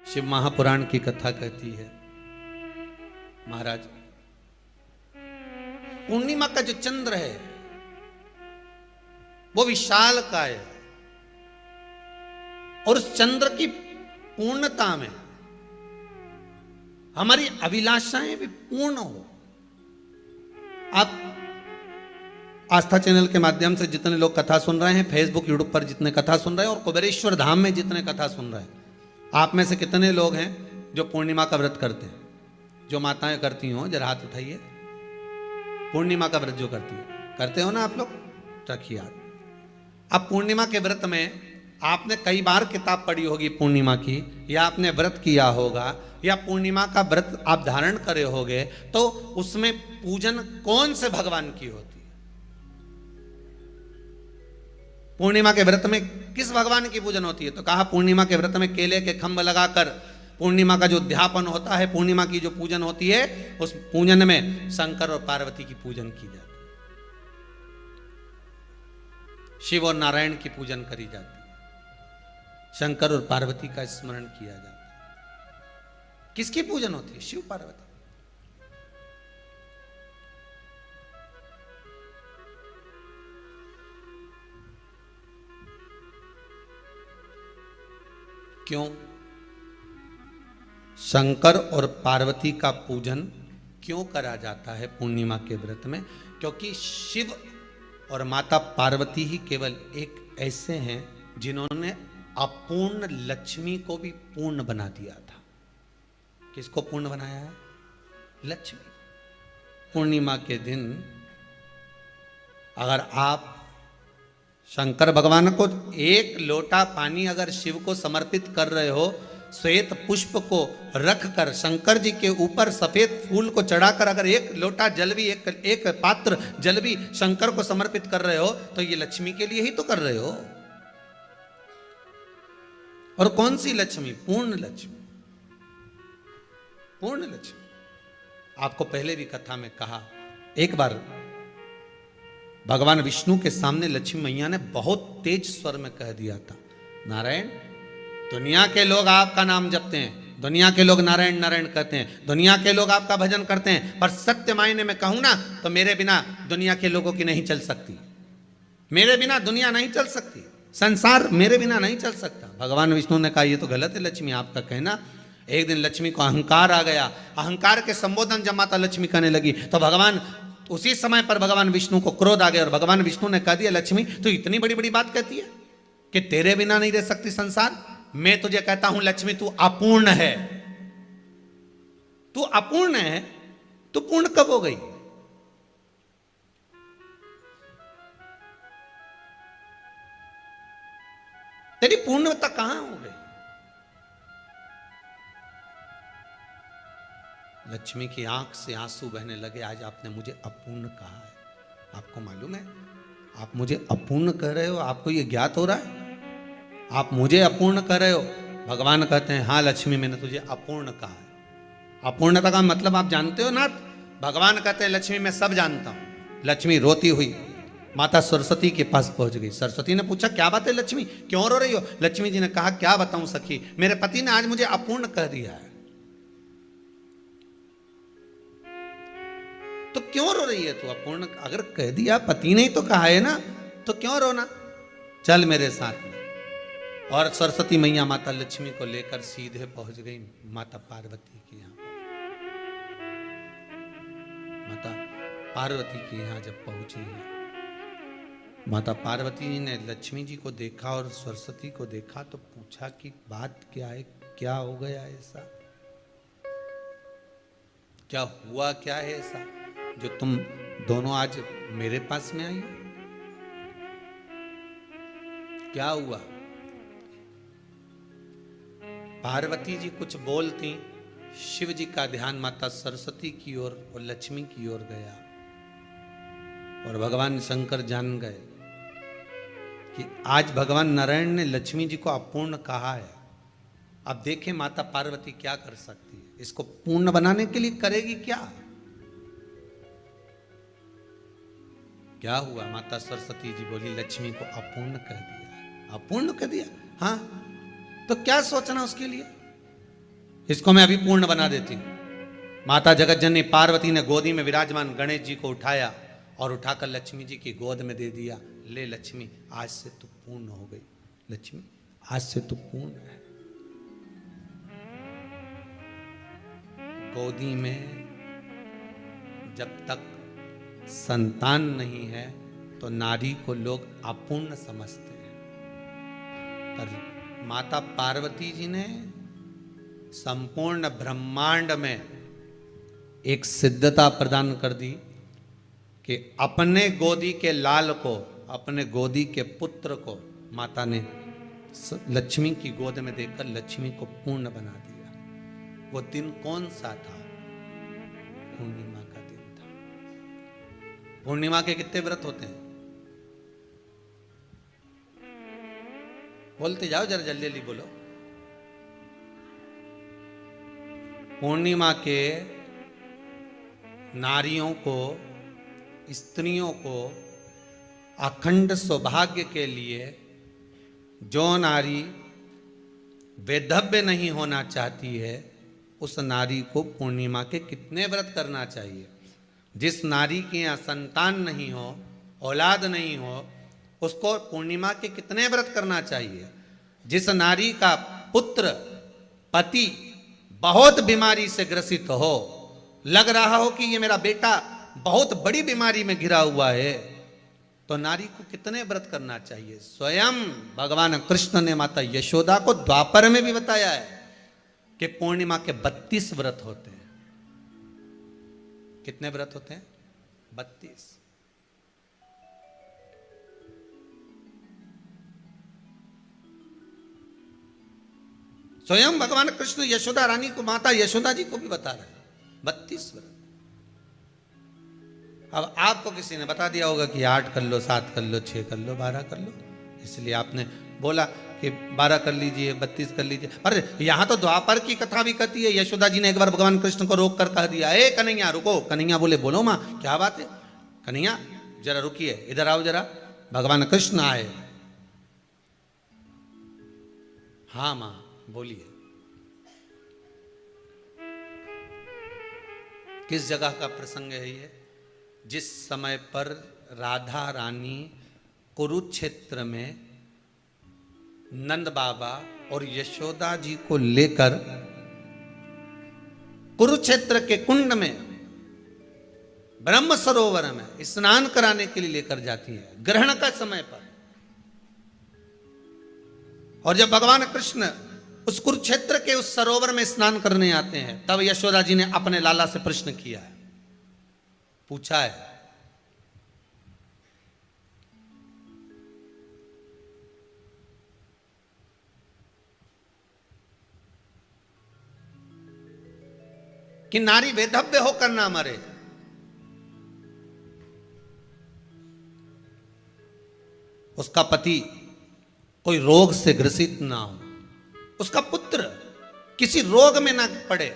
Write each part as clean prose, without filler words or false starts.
शिव महापुराण की कथा कहती है, महाराज पूर्णिमा का जो चंद्र है वो विशाल का है और उस चंद्र की पूर्णता में हमारी अभिलाषाएं भी पूर्ण हो। आप आस्था चैनल के माध्यम से जितने लोग कथा सुन रहे हैं, फेसबुक यूट्यूब पर जितने कथा सुन रहे हैं और कुबेरेश्वर धाम में जितने कथा सुन रहे हैं, आप में से कितने लोग हैं जो पूर्णिमा का व्रत करते हैं? जो माताएं करती हो जरा हाथ उठाइए। पूर्णिमा का व्रत जो करती है, करते हो ना आप लोग? रखिए याद। अब पूर्णिमा के व्रत में आपने कई बार किताब पढ़ी होगी पूर्णिमा की, या आपने व्रत किया होगा, या पूर्णिमा का व्रत आप धारण करे होगे, तो उसमें पूजन कौन से भगवान की होती है? पूर्णिमा के व्रत में किस भगवान की पूजन होती है? तो कहा पूर्णिमा के व्रत में केले के खंभ लगाकर पूर्णिमा का जो अध्यापन होता है, पूर्णिमा की जो पूजन होती है, उस पूजन में शंकर और पार्वती की पूजन की जाती है, शिव और नारायण की पूजन करी जाती है, शंकर और पार्वती का स्मरण किया जाता है। किसकी पूजन होती है? शिव पार्वती। क्यों शंकर और पार्वती का पूजन क्यों करा जाता है पूर्णिमा के व्रत में? क्योंकि शिव और माता पार्वती ही केवल एक ऐसे हैं जिन्होंने अपूर्ण लक्ष्मी को भी पूर्ण बना दिया था। किसको पूर्ण बनाया है? लक्ष्मी। पूर्णिमा के दिन अगर आप शंकर भगवान को एक लोटा पानी अगर शिव को समर्पित कर रहे हो, श्वेत पुष्प को रखकर शंकर जी के ऊपर सफेद फूल को चढ़ाकर अगर एक लोटा जल भी, एक पात्र जल भी शंकर को समर्पित कर रहे हो, तो ये लक्ष्मी के लिए ही तो कर रहे हो। और कौन सी लक्ष्मी? पूर्ण लक्ष्मी। पूर्ण लक्ष्मी। आपको पहले भी कथा में कहा, एक बार भगवान विष्णु के सामने लक्ष्मी मैया ने बहुत तेज स्वर में कह दिया था, नारायण, दुनिया के लोग आपका नाम जपते हैं, दुनिया के लोग नारायण नारायण कहते हैं, दुनिया के लोग आपका भजन करते हैं, पर सत्य मायने में कहूं ना तो मेरे बिना दुनिया के लोगों की नहीं चल सकती। मेरे बिना दुनिया नहीं चल सकती, संसार मेरे बिना नहीं चल सकता। भगवान विष्णु ने कहा ये तो गलत है लक्ष्मी आपका कहना। एक दिन लक्ष्मी को अहंकार आ गया। अहंकार के संबोधन जब माता लक्ष्मी करने लगी तो भगवान, उसी समय पर भगवान विष्णु को क्रोध आ गया और भगवान विष्णु ने कह दिया, लक्ष्मी तू इतनी बड़ी बड़ी बात कहती है कि तेरे बिना नहीं रह सकती संसार। मैं तुझे कहता हूं लक्ष्मी, तू अपूर्ण है। तू अपूर्ण है, तू पूर्ण कब हो गई? तेरी पूर्णता कहां हो गई? लक्ष्मी की आंख से आंसू बहने लगे। आज आपने मुझे अपूर्ण कहा है। आपको मालूम है आप मुझे अपूर्ण कह रहे हो? आपको ये ज्ञात हो रहा है आप मुझे अपूर्ण कह रहे हो? भगवान कहते हैं हाँ लक्ष्मी, मैंने तुझे अपूर्ण कहा है। अपूर्णता का मतलब आप जानते हो ना? भगवान कहते हैं लक्ष्मी मैं सब जानता हूं। लक्ष्मी रोती हुई माता सरस्वती के पास पहुंच गई। सरस्वती ने पूछा क्या बात है लक्ष्मी, क्यों रो रही हो? लक्ष्मी जी ने कहा क्या बताऊं सखी, मेरे पति ने आज मुझे अपूर्ण कह दिया है। तो क्यों रो रही है तू? अपूर्ण अगर कह दिया, पति ने ही तो कहा है ना, तो क्यों रोना? चल मेरे साथ में। और सरस्वती मैया माता लक्ष्मी को लेकर सीधे पहुंच गई माता पार्वती के यहां। माता पार्वती के यहां जब पहुंची है, माता पार्वती ने लक्ष्मी जी को देखा और सरस्वती को देखा तो पूछा कि बात क्या है, क्या हो गया ऐसा, क्या हुआ, क्या है ऐसा जो तुम दोनों आज मेरे पास में आई? क्या हुआ? पार्वती जी कुछ बोलती, शिव जी का ध्यान माता सरस्वती की ओर और लक्ष्मी की ओर गया और भगवान शंकर जान गए कि आज भगवान नारायण ने लक्ष्मी जी को अपूर्ण कहा है। अब देखें माता पार्वती क्या कर सकती है, इसको पूर्ण बनाने के लिए करेगी क्या? क्या हुआ? माता सरस्वती जी बोली लक्ष्मी को अपूर्ण कह दिया। अपूर्ण कह दिया? हाँ, तो क्या सोचना उसके लिए? इसको मैं अभी पूर्ण बना देती हूं। माता जगतजननी पार्वती ने गोदी में विराजमान गणेश जी को उठाया और उठाकर लक्ष्मी जी की गोद में दे दिया। ले लक्ष्मी, आज से तू पूर्ण हो गई। लक्ष्मी, आज से तू पूर्ण है। गोदी में जब तक संतान नहीं है तो नारी को लोग अपूर्ण समझते हैं, पर माता पार्वती जी ने संपूर्ण ब्रह्मांड में एक सिद्धता प्रदान कर दी कि अपने गोदी के लाल को, अपने गोदी के पुत्र को माता ने लक्ष्मी की गोद में देकर लक्ष्मी को पूर्ण बना दिया। वो दिन कौन सा था? पूर्णिमा का दिन था। पूर्णिमा के कितने व्रत होते हैं? बोलते जाओ, जरा जल्दी जल्दी बोलो। पूर्णिमा के नारियों को, स्त्रियों को अखंड सौभाग्य के लिए, जो नारी वैधव्य नहीं होना चाहती है, उस नारी को पूर्णिमा के कितने व्रत करना चाहिए? जिस नारी के यहाँ संतान नहीं हो, औलाद नहीं हो, उसको पूर्णिमा के कितने व्रत करना चाहिए? जिस नारी का पुत्र, पति बहुत बीमारी से ग्रसित हो, लग रहा हो कि ये मेरा बेटा बहुत बड़ी बीमारी में घिरा हुआ है, तो नारी को कितने व्रत करना चाहिए? स्वयं भगवान कृष्ण ने माता यशोदा को द्वापर में भी बताया है कि पूर्णिमा के 32 व्रत होते हैं। कितने व्रत होते हैं? 32। स्वयं भगवान कृष्ण यशोदा रानी को, माता यशोदा जी को भी बता रहे हैं 32 व्रत। अब आपको किसी ने बता दिया होगा कि 8 कर लो, 7 कर लो, 6 कर लो, 12 कर लो, इसलिए आपने बोला कि 12 कर लीजिए, 32 कर लीजिए। अरे यहां तो द्वापर की कथा भी कहती है। यशोदा जी ने एक बार भगवान कृष्ण को रोक कर कह दिया, ए कन्हैया रुको। कन्हैया बोले, बोलो माँ, क्या बात है? कन्हैया जरा रुकिए, इधर आओ जरा। भगवान कृष्ण आए। हाँ माँ बोलिए। किस जगह का प्रसंग है ये? जिस समय पर राधा रानी कुरुक्षेत्र में नंद बाबा और यशोदा जी को लेकर कुरुक्षेत्र के कुंड में, ब्रह्म सरोवर में स्नान कराने के लिए लेकर जाती है, ग्रहण का समय पर। और जब भगवान कृष्ण उस कुरुक्षेत्र के उस सरोवर में स्नान करने आते हैं, तब यशोदा जी ने अपने लाला से प्रश्न किया है, पूछा है कि नारी वैधव्य होकर ना मरे। उसका पति कोई रोग से ग्रसित ना हो, उसका पुत्र किसी रोग में ना पड़े।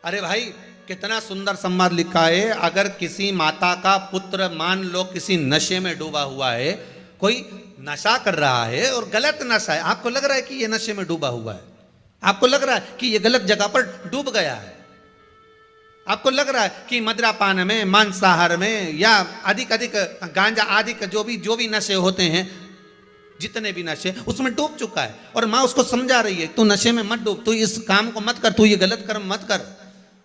अरे भाई कितना सुंदर संवाद लिखा है। अगर किसी माता का पुत्र मान लो किसी नशे में डूबा हुआ है, कोई नशा कर रहा है और गलत नशा है, आपको लग रहा है कि ये नशे में डूबा हुआ है, आपको लग रहा है कि ये गलत जगह पर डूब गया है, आपको लग रहा है कि मदिरापान में, मांसाहार में या अधिक गांजा आदि का जो भी नशे होते हैं, जितने भी नशे, उसमें डूब चुका है। और माँ उसको समझा रही है, तू नशे में मत डूब, तू इस काम को मत कर, तू ये गलत कर्म मत कर।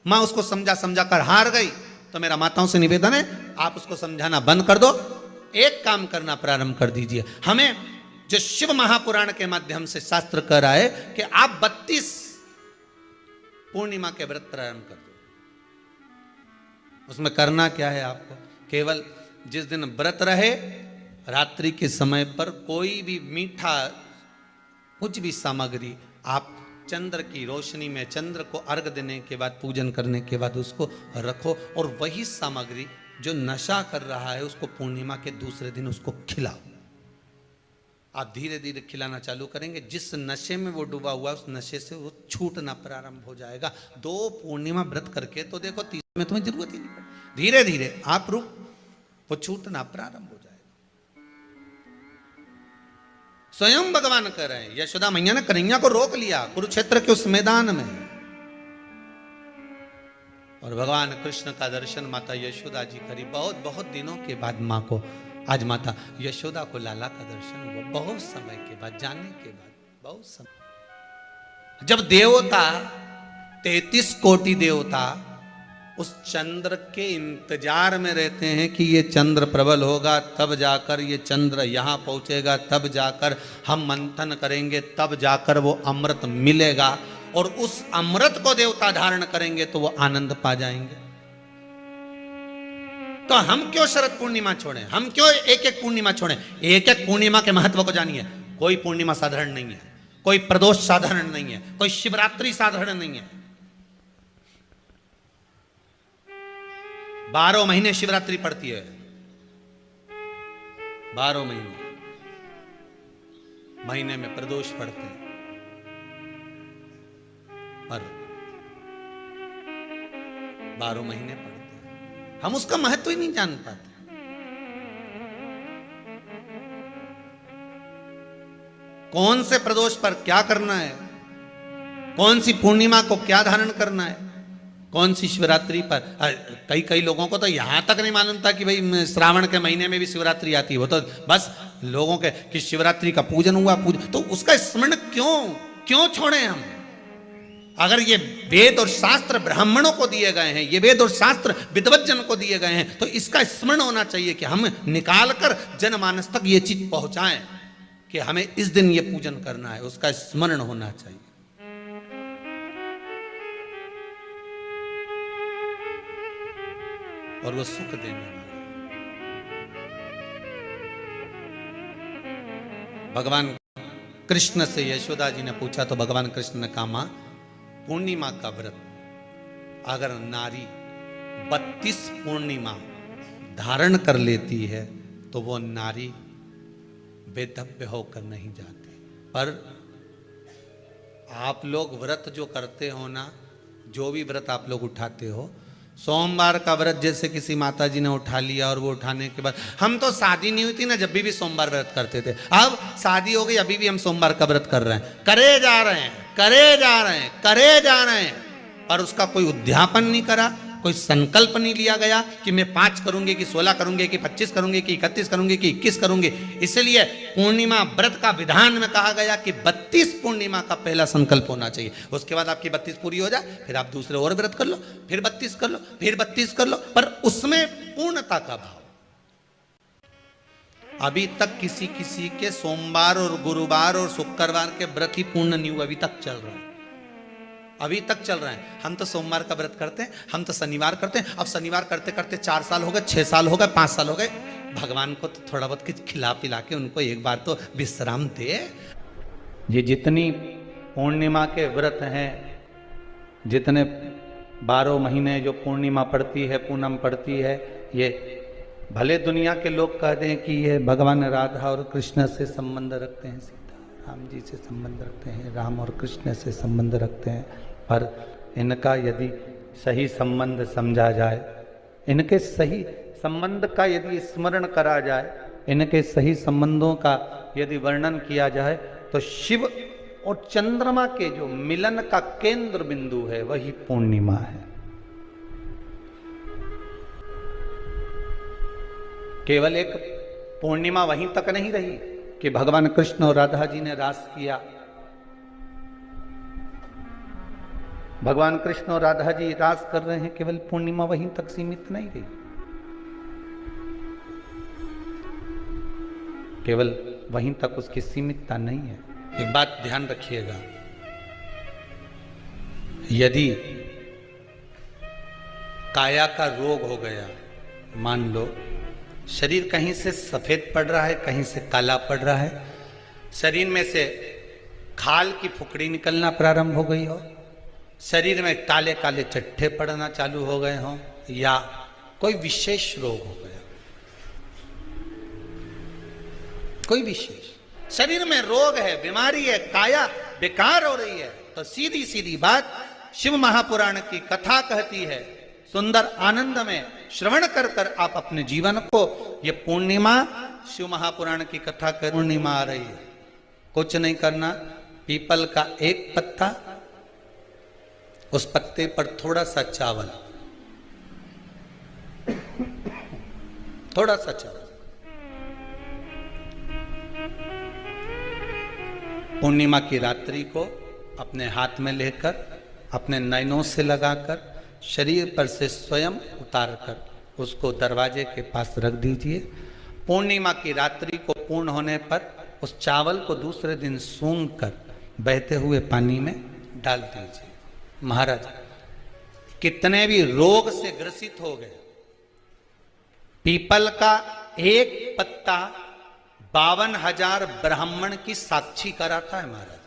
माँ उसको समझा कर हार गई। तो मेरा माताओं से निवेदन है, आप उसको समझाना बंद कर दो, एक काम करना प्रारंभ कर दीजिए। हमें जो शिव महापुराण के माध्यम से शास्त्र कह रहा है कि आप 32 पूर्णिमा के व्रत प्रारंभ कर दो। उसमें करना क्या है आपको? केवल जिस दिन व्रत रहे, रात्रि के समय पर कोई भी मीठा, कुछ भी सामग्री आप चंद्र की रोशनी में, चंद्र को अर्घ देने के बाद, पूजन करने के बाद उसको रखो, और वही सामग्री जो नशा कर रहा है उसको पूर्णिमा के दूसरे दिन उसको खिलाओ। आप धीरे धीरे खिलाना चालू करेंगे, जिस नशे में वो डूबा हुआ उस नशे से वो छूटना प्रारंभ हो जाएगा। 2 पूर्णिमा व्रत करके तो देखो, 3 में तुम्हें जरूरत ही नहीं पड़ेगी। धीरे धीरे आप रुक, वो छूटना प्रारंभ हो जाएगा। स्वयं भगवान कह रहे हैं। यशोदा मैया ने कन्हैया को रोक लिया कुरुक्षेत्र के उस मैदान में, और भगवान कृष्ण का दर्शन माता यशोदा जी करी। बहुत बहुत दिनों के बाद माँ को आज माता यशोदा को लाला का दर्शन हुआ, बहुत समय के बाद, जाने के बाद, बहुत समय। जब देवता 33 कोटि देवता उस चंद्र के इंतजार में रहते हैं कि ये चंद्र प्रबल होगा, तब जाकर ये चंद्र यहाँ पहुंचेगा, तब जाकर हम मंथन करेंगे, तब जाकर वो अमृत मिलेगा, और उस अमृत को देवता धारण करेंगे तो वो आनंद पा जाएंगे। तो हम क्यों शरद पूर्णिमा छोड़ें? हम क्यों एक एक पूर्णिमा छोड़ें? एक एक पूर्णिमा के महत्व को जानिए। कोई पूर्णिमा साधारण नहीं है, कोई प्रदोष साधारण नहीं है, कोई शिवरात्रि साधारण नहीं है। 12 महीने शिवरात्रि पड़ती है, 12 महीने में प्रदोष पड़ते हैं, पर 12 महीने पड़ते हैं, हम उसका महत्व ही नहीं जान पाते। कौन से प्रदोष पर क्या करना है, कौन सी पूर्णिमा को क्या धारण करना है, कौन सी शिवरात्रि पर। कई लोगों को तो यहां तक नहीं मालूम था कि भाई श्रावण के महीने में भी शिवरात्रि आती है। वो तो बस लोगों के कि शिवरात्रि का पूजन हुआ, तो उसका स्मरण क्यों छोड़े हम? अगर ये वेद और शास्त्र ब्राह्मणों को दिए गए हैं, ये वेद और शास्त्र विद्वज्जन को दिए गए हैं, तो इसका स्मरण होना चाहिए कि हम निकालकर जनमानस तक ये चीज पहुंचाएं कि हमें इस दिन ये पूजन करना है, उसका स्मरण होना चाहिए। और वो सुख देने वाला। भगवान कृष्ण से यशोदा जी ने पूछा तो भगवान कृष्ण ने कहा, मां, पूर्णिमा का व्रत अगर नारी 32 पूर्णिमा धारण कर लेती है तो वो नारी वेदव्य होकर नहीं जाती। पर आप लोग व्रत जो करते हो ना, जो भी व्रत आप लोग उठाते हो, सोमवार का व्रत जैसे किसी माता जी ने उठा लिया और वो उठाने के बाद, हम तो शादी नहीं हुई थी ना जब भी सोमवार व्रत करते थे, अब शादी हो गई अभी भी हम सोमवार का व्रत कर रहे हैं, करे जा रहे हैं, पर उसका कोई उद्यापन नहीं करा, कोई संकल्प नहीं लिया गया कि मैं 5 करूंगी कि 16 करूंगी कि 25 करूंगी कि 31 करूंगी कि 21 करूंगी। इसलिए पूर्णिमा व्रत का विधान में कहा गया कि 32 पूर्णिमा का पहला संकल्प होना चाहिए। उसके बाद आपकी 32 पूरी हो जाए, फिर आप दूसरे और व्रत कर लो, फिर 32 कर लो, फिर 32 कर लो, पर उसमें पूर्णता का भाव। अभी तक किसी के सोमवार और गुरुवार और शुक्रवार के व्रत ही पूर्ण नहीं हुआ, अभी तक चल रहा है, अभी तक चल रहा है। हम तो सोमवार का व्रत करते हैं, हम तो शनिवार करते हैं, अब शनिवार करते करते 4 साल हो गए, 6 साल हो गए, 5 साल हो गए। भगवान को तो थोड़ा बहुत कुछ खिला पिला के उनको एक बार तो विश्राम दे। ये जितनी पूर्णिमा के व्रत हैं, जितने 12 महीने जो पूर्णिमा पड़ती है, पूनम पड़ती है, ये भले दुनिया के लोग कहते हैं कि ये भगवान राधा और कृष्ण से संबंध रखते हैं, सीता राम जी से संबंध रखते हैं, राम और कृष्ण से संबंध रखते हैं, पर इनका यदि सही संबंध समझा जाए, इनके सही संबंध का यदि स्मरण करा जाए, इनके सही संबंधों का यदि वर्णन किया जाए, तो शिव और चंद्रमा के जो मिलन का केंद्र बिंदु है वही पूर्णिमा है। केवल एक पूर्णिमा वहीं तक नहीं रही कि भगवान कृष्ण और राधा जी ने रास किया। भगवान कृष्ण और राधा जी रास कर रहे हैं, केवल पूर्णिमा वहीं तक सीमित नहीं रही, केवल वहीं तक उसकी सीमितता नहीं है। एक बात ध्यान रखिएगा, यदि काया का रोग हो गया, मान लो शरीर कहीं से सफेद पड़ रहा है, कहीं से काला पड़ रहा है, शरीर में से खाल की फुकड़ी निकलना प्रारंभ हो गई हो, शरीर में काले काले चट्टे पड़ना चालू हो गए हों, या कोई विशेष रोग हो गया, कोई विशेष शरीर में रोग है, बीमारी है, काया बेकार हो रही है, तो सीधी सीधी बात शिव महापुराण की कथा कहती है, सुंदर आनंद में श्रवण कर कर आप अपने जीवन को, ये पूर्णिमा शिव महापुराण की कथा कर पूर्णिमा आ रही है, कुछ नहीं करना, पीपल का एक पत्ता, उस पत्ते पर थोड़ा सा चावल, थोड़ा सा चावल, पूर्णिमा की रात्रि को अपने हाथ में लेकर, अपने नयनों से लगाकर, शरीर पर से स्वयं उतार कर उसको दरवाजे के पास रख दीजिए। पूर्णिमा की रात्रि को पूर्ण होने पर उस चावल को दूसरे दिन सूंघ कर बहते हुए पानी में डाल दीजिए। महाराज, कितने भी रोग से ग्रसित हो गए, पीपल का एक पत्ता 52,000 ब्राह्मण की साक्षी कराता है। महाराज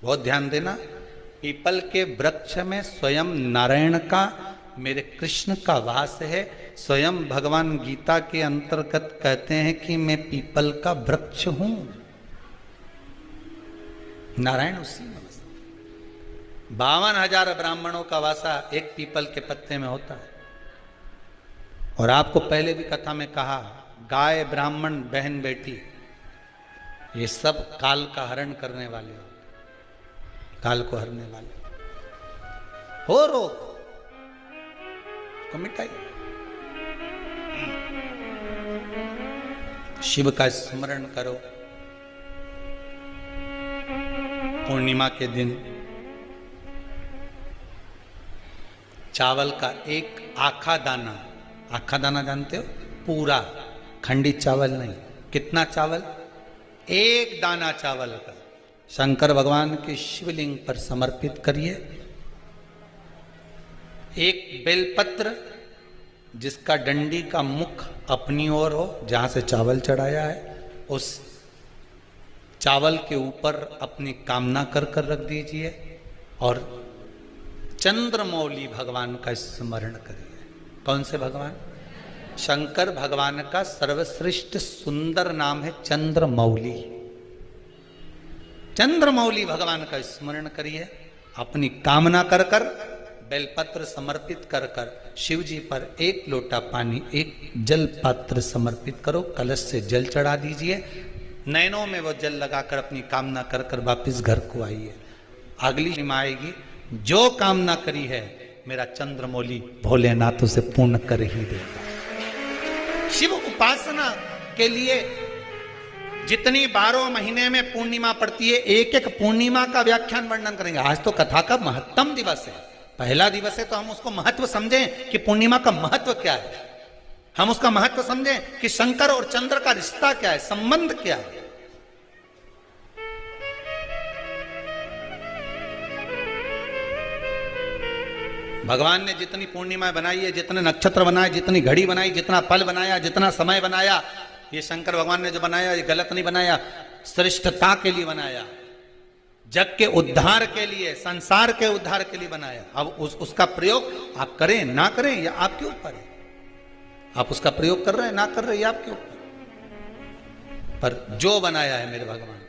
बहुत ध्यान देना, पीपल के वृक्ष में स्वयं नारायण का, मेरे कृष्ण का वास है। स्वयं भगवान गीता के अंतर्गत कहते हैं कि मैं पीपल का वृक्ष हूं, नारायण उसी में। 52,000 ब्राह्मणों का वासा एक पीपल के पत्ते में होता है। और आपको पहले भी कथा में कहा, गाय, ब्राह्मण, बहन, बेटी, ये सब काल का हरण करने वाले हो, काल को हरने वाले हो। रोग को मिटाइए, शिव का स्मरण करो। पूर्णिमा के दिन चावल का एक आखा दाना, आखा दाना जानते हो, पूरा, खंडित चावल नहीं, कितना चावल, एक दाना चावल का शंकर भगवान के शिवलिंग पर समर्पित करिए। एक बेलपत्र जिसका डंडी का मुख अपनी ओर हो, जहां से चावल चढ़ाया है, उस चावल के ऊपर अपनी कामना कर कर रख दीजिए और चंद्रमौली भगवान का स्मरण करिए। कौन से भगवान? शंकर भगवान का सर्वश्रेष्ठ सुंदर नाम है चंद्रमौली। चंद्रमौली भगवान का स्मरण करिए, अपनी कामना कर कर, बेलपत्र समर्पित कर कर, शिव जी पर एक लोटा पानी, एक जल पात्र समर्पित करो, कलश से जल चढ़ा दीजिए, नैनों में वो जल लगाकर अपनी कामना कर कर वापिस घर को आइए। अगली निमा आएगी, जो कामना करी है मेरा चंद्रमौली भोलेनाथ उसे पूर्ण कर ही देगा। शिव उपासना के लिए जितनी 12 महीने में पूर्णिमा पड़ती है, एक एक पूर्णिमा का व्याख्यान वर्णन करेंगे। आज तो कथा का महत्तम दिवस है, पहला दिवस है, तो हम उसको महत्व समझें कि पूर्णिमा का महत्व क्या है, हम उसका महत्व समझें कि शंकर और चंद्र का रिश्ता क्या है, संबंध क्या है। भगवान ने जितनी पूर्णिमा बनाई है, जितने नक्षत्र बनाए, जितनी घड़ी बनाई, जितना पल बनाया, जितना समय बनाया, ये शंकर भगवान ने जो बनाया ये गलत नहीं बनाया, श्रेष्ठता के लिए बनाया, जग के उद्धार के लिए, संसार के उद्धार के लिए बनाया। अब उसका प्रयोग आप करें ना करें ये आपके ऊपर है, आप उसका प्रयोग कर रहे हैं ना कर रहे हैं ये आपके ऊपर, पर जो बनाया है मेरे भगवान